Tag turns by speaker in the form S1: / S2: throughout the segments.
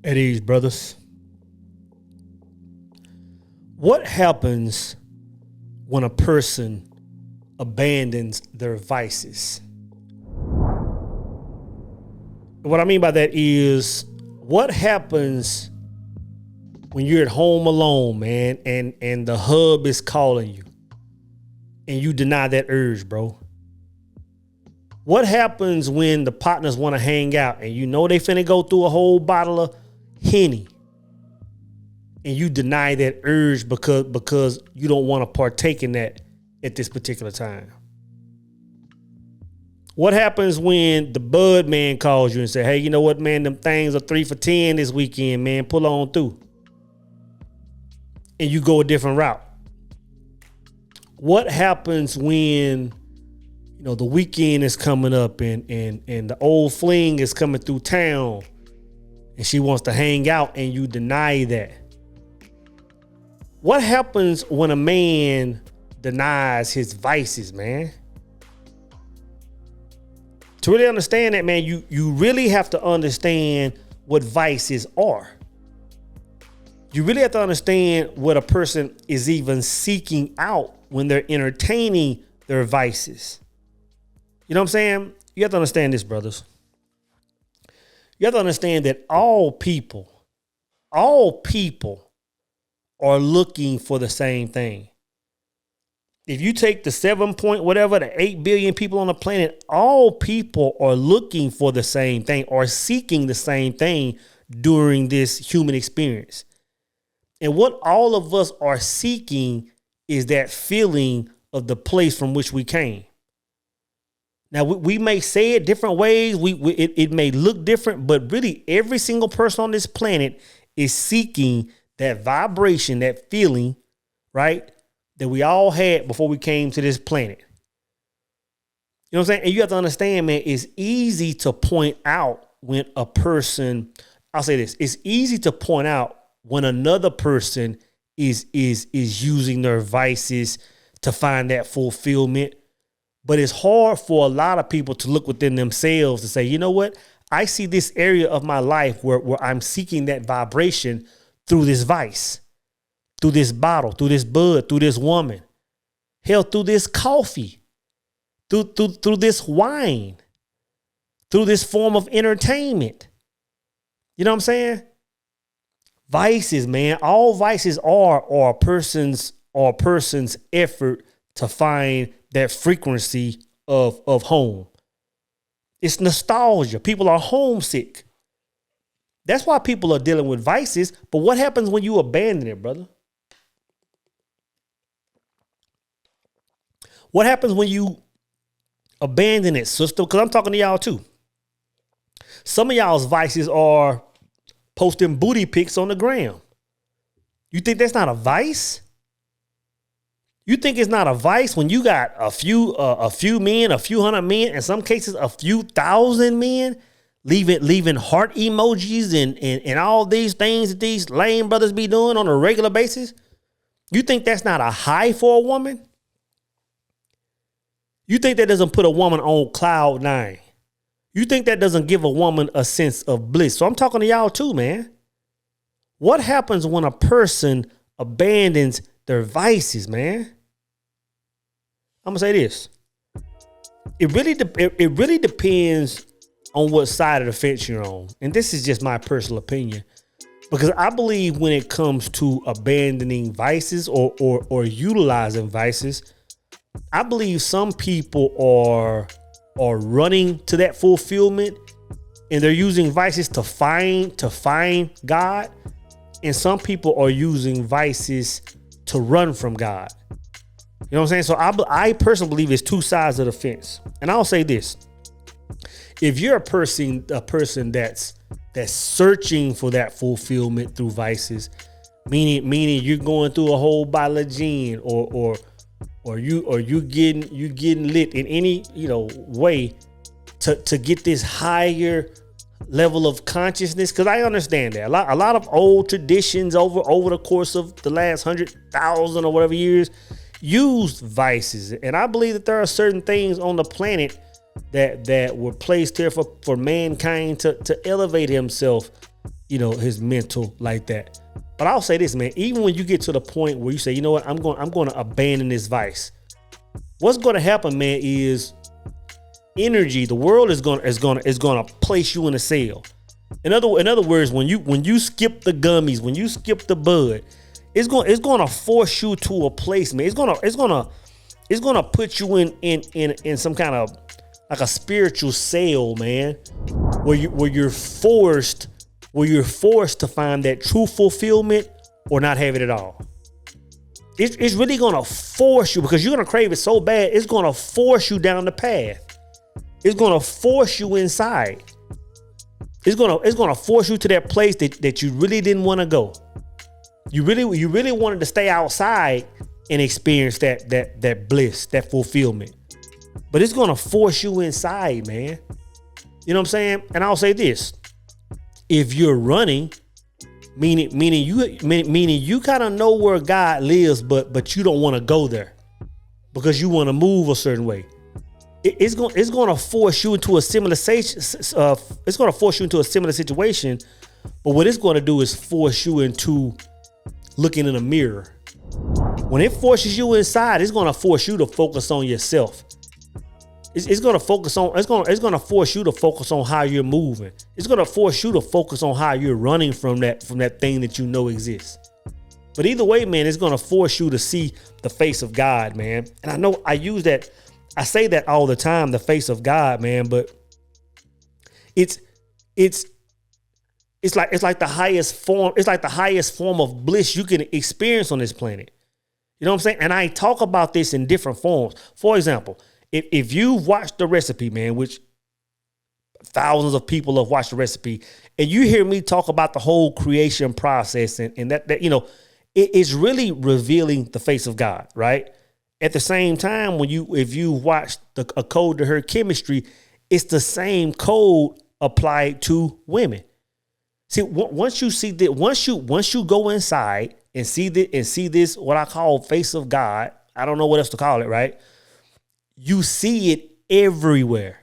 S1: At ease, brothers. What happens when a person abandons their vices? What I mean by that is, what happens when you're at home alone, man, and the hub is calling you and you deny that urge, bro? What happens when the partners want to hang out and you know they finna go through a whole bottle of Henny and you deny that urge because you don't want to partake in that at this particular time? What happens when the bud man calls you and say, hey, you know what, man, them things are 3 for $10 this weekend, man, pull on through, and you go a different route? What happens when the weekend is coming up and the old fling is coming through town and she wants to hang out and you deny that? What happens when a man denies his vices, man? To really understand that, man, you really have to understand what vices are. You really have to understand what a person is even seeking out when they're entertaining their vices. You know what I'm saying? You have to understand this, brothers. You have to understand that all people are looking for the same thing. If you take the 8 billion people on the planet, all people are looking for the same thing or seeking the same thing during this human experience. And what all of us are seeking is that feeling of the place from which we came. Now, we may say it different ways. It may look different, but really every single person on this planet is seeking that vibration, that feeling, right, that we all had before we came to this planet. You know what I'm saying? And you have to understand, man, it's easy to point out when a person, I'll say this, it's easy to point out when another person is using their vices to find that fulfillment. But it's hard for a lot of people to look within themselves to say, you know what? I see this area of my life where I'm seeking that vibration through this vice, through this bottle, through this bud, through this woman, hell, through this coffee, through this wine, through this form of entertainment. You know what I'm saying? Vices, man. All vices are a person's effort to find that frequency of home. It's nostalgia. People are homesick. That's why people are dealing with vices. But what happens when you abandon it, brother? What happens when you abandon it, sister? Because I'm talking to y'all too. Some of y'all's vices are posting booty pics on the gram. You think that's not a vice? You think it's not a vice when you got a few men, a few hundred men, in some cases a few thousand men leaving heart emojis and all these things that these lame brothers be doing on a regular basis? You think that's not a high for a woman? You think that doesn't put a woman on cloud 9? You think that doesn't give a woman a sense of bliss? So I'm talking to y'all too, man. What happens when a person abandons their vices, man? I'm gonna say this. It really depends on what side of the fence you're on. And this is just my personal opinion. Because I believe when it comes to abandoning vices or utilizing vices, I believe some people are running to that fulfillment and they're using vices to find God. And some people are using vices to run from God. You know what I'm saying? So I personally believe it's two sides of the fence. And I'll say this. If you're a person that's searching for that fulfillment through vices, meaning you're going through a whole bottle of gin or you getting lit in any way to get this higher level of consciousness, because I understand that a lot of old traditions over the course of the last 100,000 or whatever years used vices, and I believe that there are certain things on the planet that were placed here for mankind to elevate himself his mental like that. But I'll say this, man, even when you get to the point where you say, you know what, I'm going to abandon this vice. What's going to happen, man, is energy. The world is going to place you in a cell. In other words, when you skip the gummies, when you skip the bud, it's going to force you to a place, man. It's going to put you in some kind of like a spiritual cell, man, where you're forced to find that true fulfillment or not have it at all. It's really going to force you, because you're going to crave it so bad. It's going to force you down the path. It's going to force you inside. It's going to force you to that place that you really didn't want to go. You really wanted to stay outside and experience that bliss, that fulfillment. But it's going to force you inside, man. You know what I'm saying? And I'll say this. If you're running, meaning you kind of know where God lives, but you don't want to go there because you want to move a certain way. It's going to force you into a similar situation. But what it's going to do is force you into looking in a mirror. When it forces you inside, it's going to force you to focus on yourself. It's going to force you to focus on how you're moving. It's going to force you to focus on how you're running from that thing that you know exists. But either way, man, it's going to force you to see the face of God, man. And I know I say that all the time, the face of God, man, but it's like the highest form of bliss you can experience on this planet. You know what I'm saying? And I talk about this in different forms. For example, if you've watched The Recipe, man, which thousands of people have watched The Recipe, and you hear me talk about the whole creation process and that it's really revealing the face of God, right? At the same time, if you watch a Code to Her Chemistry, it's the same code applied to women. See, once you go inside and see this, what I call face of God, I don't know what else to call it, right? You see it everywhere.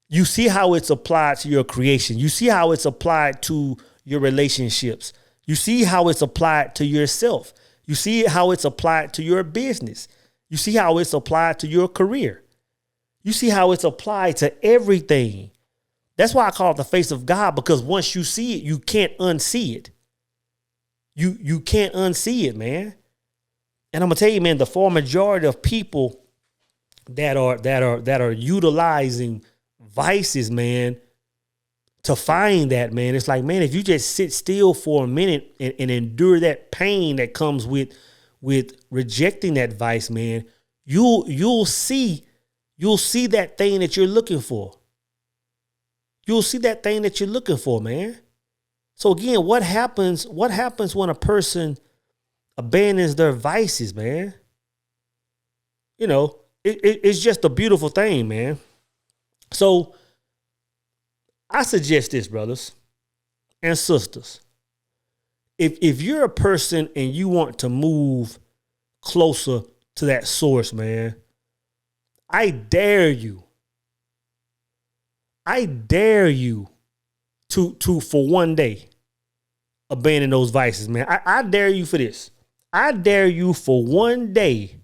S1: You see how it's applied to your creation. You see how it's applied to your relationships. You see how it's applied to yourself. You see how it's applied to your business. You see how it's applied to your career. You see how it's applied to everything. That's why I call it the face of God, because once you see it, you can't unsee it. You can't unsee it, man. And I'm gonna tell you, man, the far majority of people that are utilizing vices, man, to find that, man, it's like, man, if you just sit still for a minute and endure that pain that comes with rejecting that vice, man, you'll see that thing that you're looking for. You'll see that thing that you're looking for, man. So again, what happens when a person abandons their vices, man? It's just a beautiful thing, man. So I suggest this, brothers and sisters. If you're a person and you want to move closer to that source, man, I dare you to for one day abandon those vices, man. I dare you for this. I dare you for one day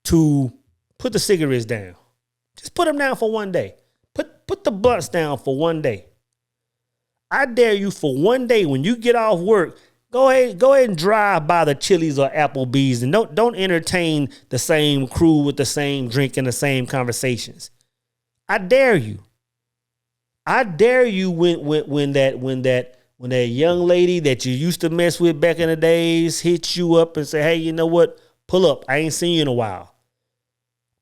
S1: to put the cigarettes down. Just put them down for one day. Put the blunts down for one day. I dare you for one day when you get off work, go ahead and drive by the Chili's or Applebee's and don't entertain the same crew with the same drink and the same conversations. I dare you. I dare you when that young lady that you used to mess with back in the days hits you up and say, hey, you know what? Pull up. I ain't seen you in a while.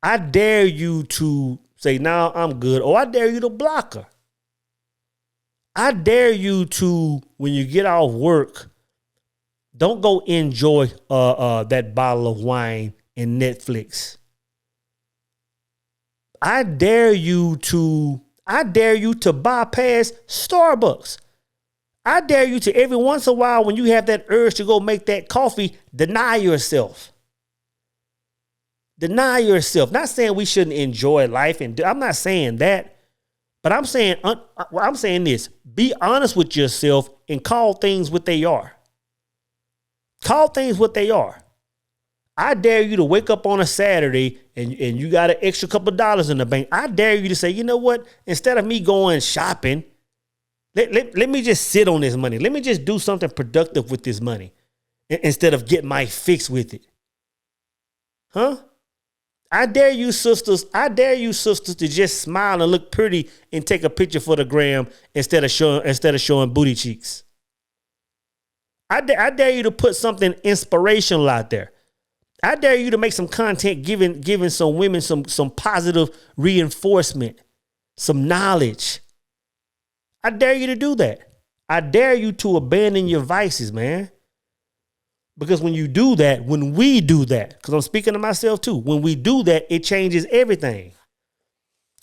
S1: I dare you to say, no, I'm good. Or I dare you to block her. I dare you to, when you get off work, don't go enjoy that bottle of wine and Netflix. I dare you to bypass Starbucks. I dare you to, every once in a while, when you have that urge to go make that coffee, deny yourself. Deny yourself. Not saying we shouldn't enjoy life, and I'm not saying that, But I'm saying this: be honest with yourself and call things what they are. Call things what they are. I dare you to wake up on a Saturday and you got an extra couple dollars in the bank. I dare you to say, you know what? Instead of me going shopping, let me just sit on this money. Let me just do something productive with this money instead of get my fix with it. Huh? I dare you sisters to just smile and look pretty and take a picture for the gram instead of showing booty cheeks. I dare you to put something inspirational out there. I dare you to make some content giving some women some positive reinforcement, some knowledge. I dare you to do that. I dare you to abandon your vices, man. Because when we do that, because I'm speaking to myself too, when we do that, it changes everything.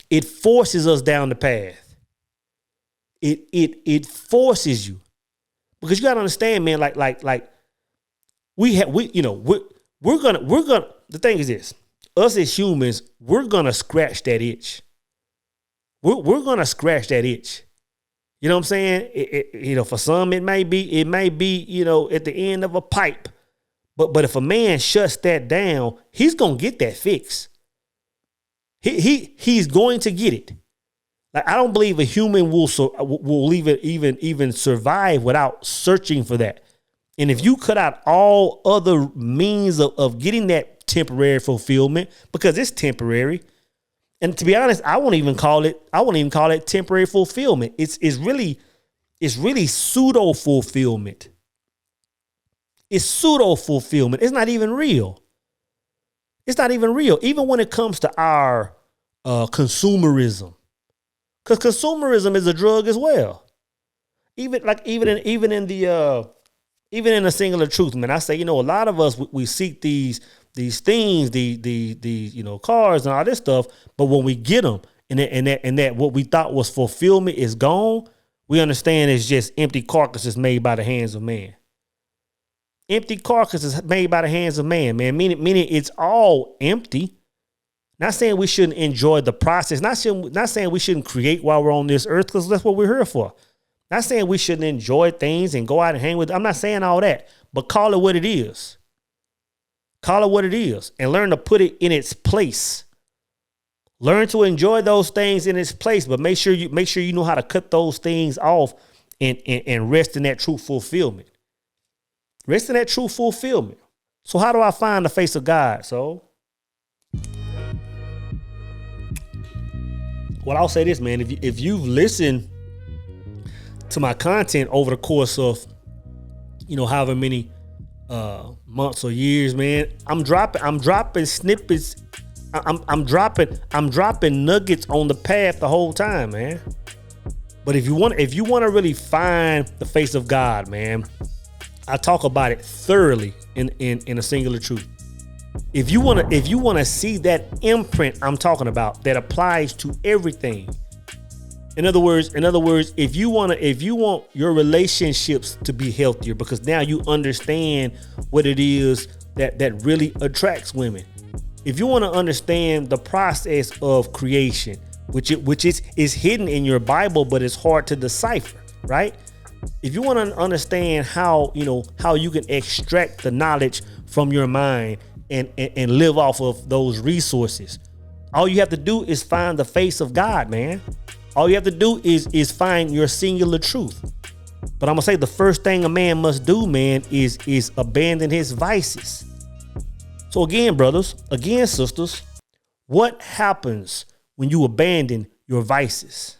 S1: It forces us down the path. It forces you. Because you gotta understand, man, we're gonna the thing is this, us as humans, we're gonna scratch that itch. We're gonna scratch that itch. You know what I'm saying? For some it may be, at the end of a pipe. But if a man shuts that down, he's gonna get that fix. He's going to get it. Like, I don't believe a human will even survive without searching for that. And if you cut out all other means of getting that temporary fulfillment, because it's temporary, and to be honest, I won't even call it temporary fulfillment. It's really pseudo fulfillment. It's pseudo fulfillment. It's not even real. It's not even real. Even when it comes to our consumerism, because consumerism is a drug as well. Even in the singular truth, man, I say, a lot of us, we seek these things, these cars and all this stuff, but when we get them and that what we thought was fulfillment is gone, we understand it's just empty carcasses made by the hands of man. Empty carcasses made by the hands of man, meaning it's all empty. Not saying we shouldn't enjoy the process. Not saying we shouldn't create while we're on this earth, because that's what we're here for. Not saying we shouldn't enjoy things and go out and hang with. I'm not saying all that, but call it what it is. Call it what it is and learn to put it in its place. Learn to enjoy those things in its place, but make sure you know how to cut those things off and rest in that true fulfillment. Rest in that true fulfillment. So how do I find the face of God? So, well, I'll say this, man. If you've listened to my content over the course of, however many months or years, man, I'm dropping snippets. I'm dropping nuggets on the path the whole time, man. But if you want to really find the face of God, man, I talk about it thoroughly in a singular truth. If you want to see that imprint I'm talking about that applies to everything. In other words, if you want your relationships to be healthier, because now you understand what it is that really attracts women. If you want to understand the process of creation, which is hidden in your Bible, but it's hard to decipher, right? If you want to understand how you can extract the knowledge from your mind and live off of those resources, all you have to do is find the face of God, man. All you have to do is find your singular truth. But I'm gonna say the first thing a man must do, man, is abandon his vices. So again, brothers, again, sisters, what happens when you abandon your vices?